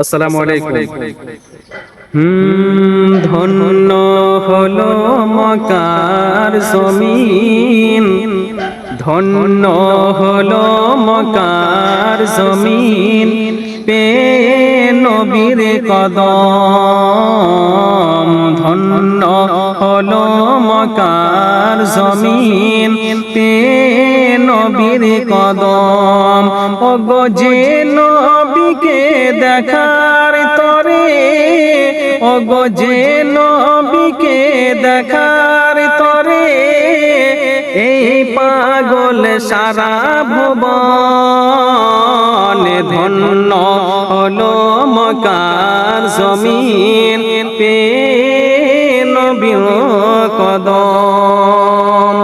আসসালামু আলাইকুম। ধন্য হলো মক্কার জমিন, ধন্য হলো মক্কার জমিন, পেয়ে নবীর কদম। ধন্য হলো মক্কার জমিন, পেয়ে নবীর কদম। ওগো যে নবীকে দেখার তরে, ওগো যে নবীকে দেখার তরে, এই পাগল সারা ভুবন। ধন্য হলো মক্কার জমিন, পেয়ে নবীর কদম।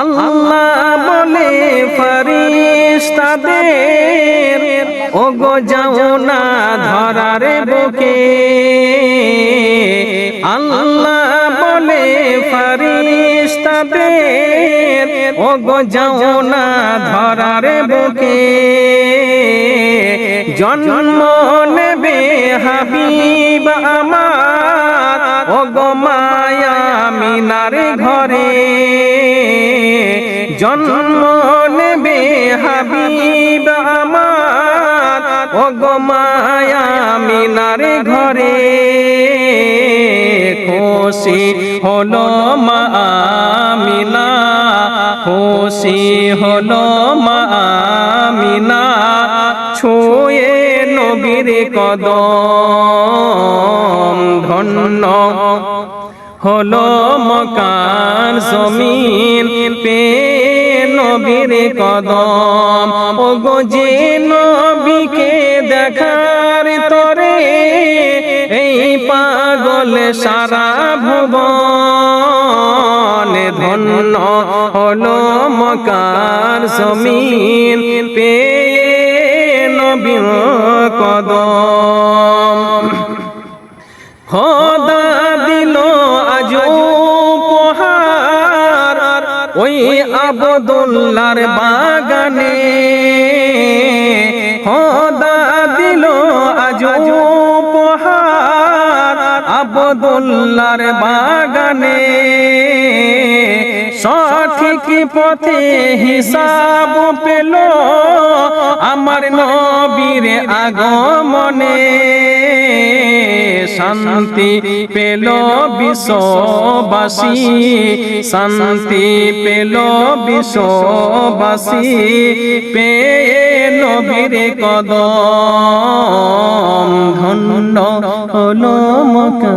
আল্লাহ বলে ফেরেশতাদের, ওগো যাও না ধরার বুকে। আল্লাহ বলে ফেরেশতাদের, ওগো যাও না ধরার বুকে। জন্ম নেবে হাবিব আমার, ওগো মায়া মিনার ঘরে। জন্ম নেবে হাবিব আমার, ওগো মায়া মিনার ঘরে। খুশি হলো মা আমিনা, খুশি হলো মা আমিনা, ছুঁয়ে নবীর কদম। ধন্য হলো মক্কার জমিন, পেয়ে নবীর কদম। ওগো যে নবীকে দেখার তরে, এই পাগল সারা ভুবন। ধন্য হলো মক্কার জমিন, পেয়ে নবীর কদম। খোদা দিল আজ উপহার ওই আব্দুল্লাহর বাগানে। খোদা দিল আজ উপহার আব্দুল্লাহর বাগানে। সঠিক পথে হিসাব পেল আমার নবীর আগমনে। শান্তি পেল বিশ্ববাসী, শান্তি পেল বিশ্ববাসী, পেয়ে নবীর কদম। ধন্য হলো মক্কা।